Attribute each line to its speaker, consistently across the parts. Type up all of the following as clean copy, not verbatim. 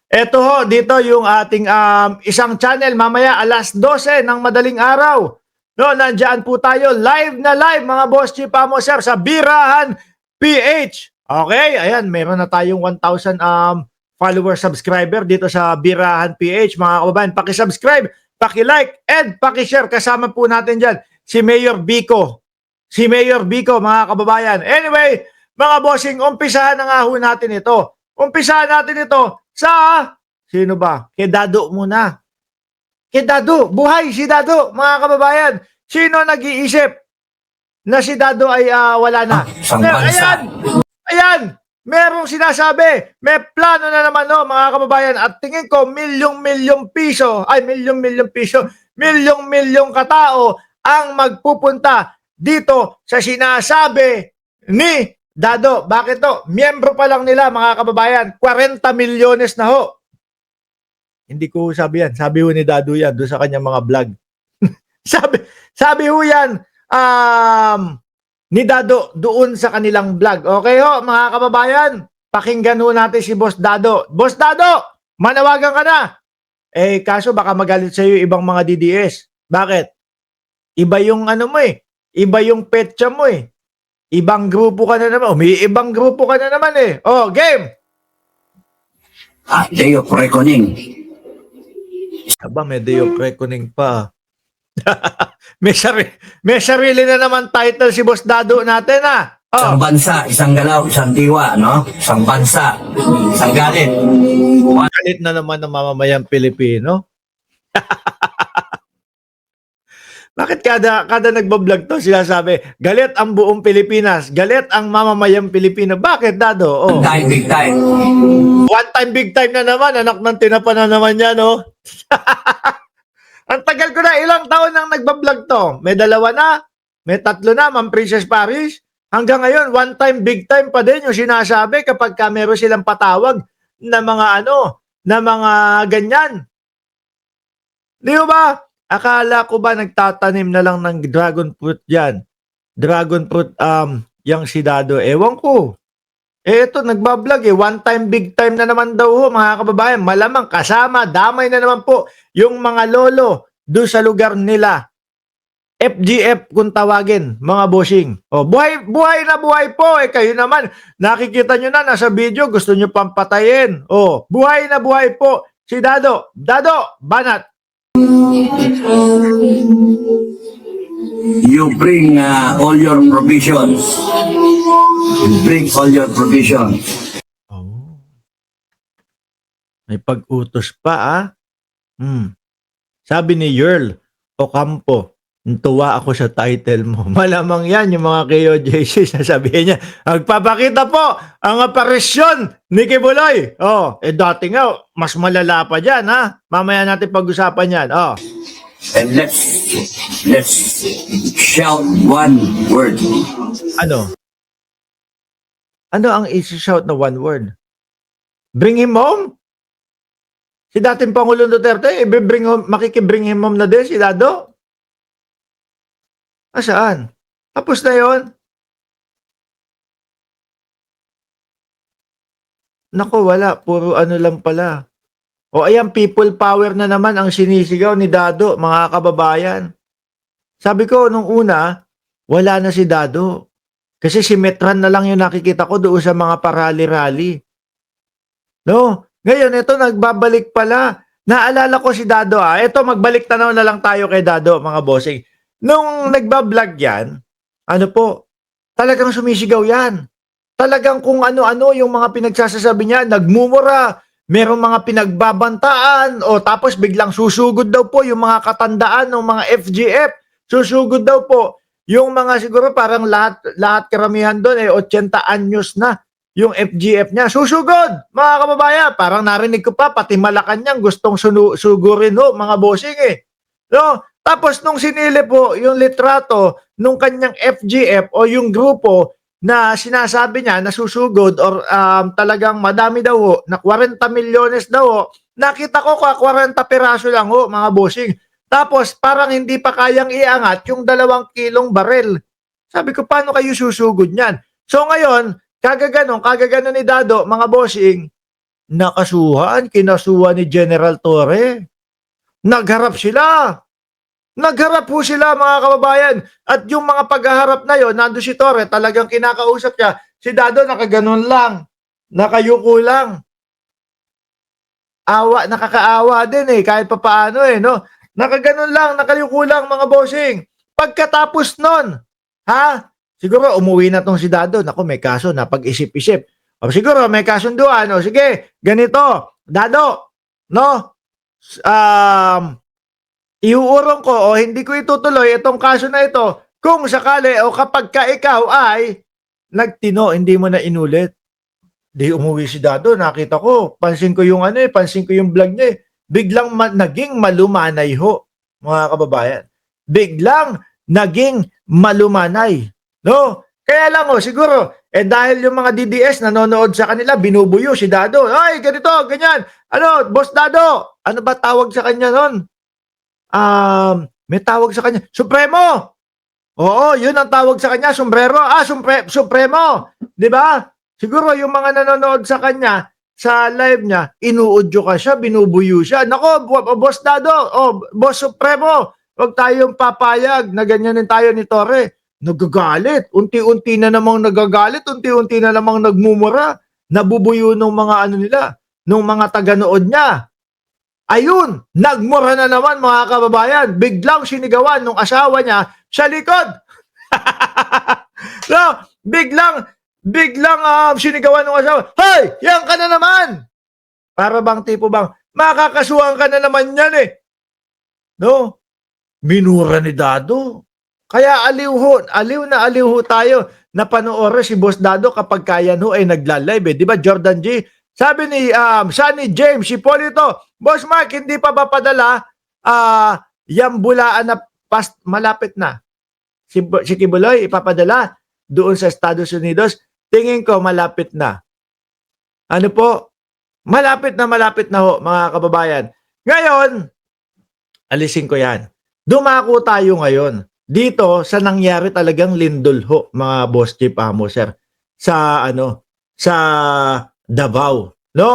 Speaker 1: Eto ho, dito yung ating isang channel mamaya alas 12 ng madaling araw. No, nandiyan po tayo live na live mga boss Chief Amo Sir sa Birahan PH. Okay, ayan, meron na tayong 1,000 follower subscriber dito sa Birahan PH. Mga kababayan, paki-subscribe, paki-like, and paki-share. Kasama po natin dyan si Mayor Bico. Si Mayor Bico, mga kababayan. Anyway, mga bossing, umpisahan na nga ho natin ito. Umpisahan natin ito sa, sino ba? Kay Dado muna. Kay Dado, buhay si Dado, mga kababayan. Sino nag-iisip na si Dado ay wala na? Ayan, ayan, merong sinasabi, may plano na naman no, mga kababayan. At tingin ko, milyong-milyong piso, ay milyong-milyong piso, milyong-milyong katao ang magpupunta dito sa sinasabi ni Dado. Bakit to? Miyembro pa lang nila, mga kababayan, 40 milyones na ho. Hindi ko sabi yan. Sabi ho ni Dado yan doon sa kanyang mga vlog. sabi ho yan ni Dado doon sa kanilang vlog. Okay ho, mga kababayan, pakinggan ho natin si Boss Dado. Boss Dado, manawagan ka na. Eh, kaso baka magalit sa iyo ibang mga DDS. Bakit? Iba yung ano mo eh. Iba yung petsa mo eh. Ibang grupo ka na naman. Ibang grupo ka na naman eh. Oh, game!
Speaker 2: Day of Reckoning.
Speaker 1: Aba, may Day of Reckoning pa. may sarili na naman title si Boss Dado natin ah. Oh.
Speaker 2: Isang bansa, isang galaw, isang diwa, no? Isang bansa, isang galit.
Speaker 1: Galit na naman ng mamamayang Pilipino. Bakit kada nagbablog to sinasabi, galit ang buong Pilipinas, galit ang mamamayang Pilipino. Bakit, Dado? Oh.
Speaker 2: Time, big time.
Speaker 1: One time, big time na naman. Anak ng tinapa na naman yan, no? Ang tagal ko na, ilang taon nang nagbablog to. May 2 na, may 3 na, Ma'am Princess Paris. Hanggang ngayon, one time, big time pa din yung sinasabi kapag meron silang patawag na mga na mga ganyan. Di ba? Akala ko ba nagtatanim na lang ng dragon fruit yan? Dragon fruit, yung si Dado. Ewan ko. Eto, nagbablog eh. One time, big time na naman daw ho, mga kababayan. Malamang kasama, damay na naman po yung mga lolo doon sa lugar nila. FGF kung tawagin, mga bossing. O, buhay na buhay po. Eh, kayo naman, nakikita nyo na, nasa video, gusto nyo pampatayin. O, buhay na buhay po si Dado. Dado, banat.
Speaker 2: You bring all your provisions. You bring all your provisions.
Speaker 1: Oh. May pag-utos pa Sabi ni Yerl Ocampo, tuwa ako sa title mo. Malamang yan yung mga KOJC. Sasabihin niya, magpapakita po ang aparisyon ni Kibuloy. Oh, dati nga, mas malala pa dyan ha. Mamaya natin pag-usapan yan. Oh.
Speaker 2: And let's shout one word.
Speaker 1: Ano? Ano ang isi-shout na one word? Bring him home? Si dating Pangulong Duterte, makikibring him home na din si Dado? Saan? Tapos na yon. Nako, wala. Puro ano lang pala. O ayan, people power na naman ang sinisigaw ni Dado, mga kababayan. Sabi ko, nung una, wala na si Dado. Kasi si Metran na lang yung nakikita ko doon sa mga parali-rally. No? Ngayon, ito, nagbabalik pala. Naalala ko si Dado Ito, magbalik tanaw na lang tayo kay Dado, mga bossing. Nung nagbablog yan, talagang sumisigaw yan. Talagang kung ano-ano yung mga pinagsasasabi niya, nagmumura, merong mga pinagbabantaan, o tapos biglang susugod daw po yung mga katandaan ng mga FGF. Susugod daw po yung mga siguro parang lahat karamihan doon 80 anyos na yung FGF niya. Susugod, mga kababayan. Parang narinig ko pa, pati Malacanang gustong sugurin mga bossing No? Tapos nung sinili po yung litrato nung kanyang FGF o yung grupo na sinasabi niya na susugod or talagang madami daw na 40 milyones daw nakita ko 40 piraso lang mga bossing. Tapos parang hindi pa kayang iangat yung 2 kilong barel. Sabi ko, paano kayo susugod niyan? So ngayon, kagaganon ni Dado, mga bossing, nakasuhan, kinasuhan ni General Torre. Nagharap sila. Nagharap po sila, mga kababayan. At yung mga paghaharap na yon, nando si Torre, talagang kinakausap niya. Si Dado nakaganon lang. Nakayuko lang. Nakakaawa din eh, kahit papaano eh, no? Nakaganon lang, nakayuko lang, mga bossing. Pagkatapos nun, ha? Siguro umuwi na tong si Dado. Naku, may kaso, napag-isip-isip. O siguro may kasunduan. O sige, ganito. Dado, no? Iuurong ko o hindi ko itutuloy itong kaso na ito kung sakali o kapag ka ikaw ay nagtino, hindi mo na inulit. Di umuwi si Dado, nakita ko, pansin ko yung pansin ko yung vlog niya eh. Biglang naging malumanay ho, mga kababayan. Biglang naging malumanay. No? Kaya lang siguro, dahil yung mga DDS nanonood sa kanila, binubuyo si Dado. Ay, ganito, ganyan. Ano, Boss Dado, ano ba tawag sa kanya nun? May tawag sa kanya, Supremo. Oo, yun ang tawag sa kanya, sombrero. Supremo. 'Di ba? Siguro yung mga nanonood sa kanya sa live niya, inuudyo ka siya, binubuyo siya. Nako, Boss Dado, Boss Supremo, wag tayong papayag na ganyanin tayo ni Torre. Nagagalit. Unti-unti na namang nagagalit, unti-unti na namang nagmumura. Nabubuyo ng mga nila, ng mga taga-nood niya. Ayun, nagmura na naman, mga kababayan. Biglang sinigawan ng asawa niya sa likod. No, biglang sinigawan ng asawa. Hoy, yan ka na naman. Para bang tipo bang, makakasuhan ka na naman yan eh. No? Minura ni Dado. Kaya aliw na aliw ho tayo na panoorin si Boss Dado kapag kaya ho ay nagla-live eh. Di ba, Jordan G? Sabi ni Sunny James, si Polito, Boss Mark, hindi pa ba padala yung bulaan na malapit na? Si Kibuloy, ipapadala doon sa Estados Unidos. Tingin ko malapit na. Ano po? Malapit na ho, mga kababayan. Ngayon, alisin ko yan. Dumako tayo ngayon dito sa nangyari talagang lindol ho, mga Boss Chief Amo, sir. Sa Davao, no?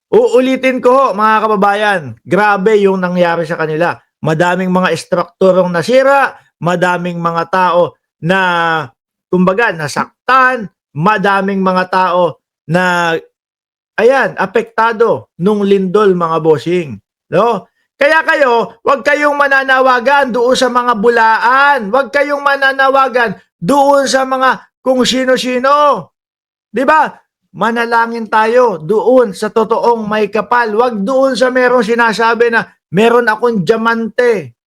Speaker 1: Uulitin ko, mga kababayan. Grabe yung nangyari sa kanila. Madaming mga estrukturong nasira, madaming mga tao na kumbaga nasaktan, madaming mga tao na apektado nung lindol, mga bossing, no? Kaya kayo, wag kayong mananawagan doon sa mga bulaan. Wag kayong mananawagan doon sa mga kung sino-sino. 'Di ba? Manalangin tayo doon sa totoong may kapal. Wag doon sa merong sinasabi na meron akong diamante.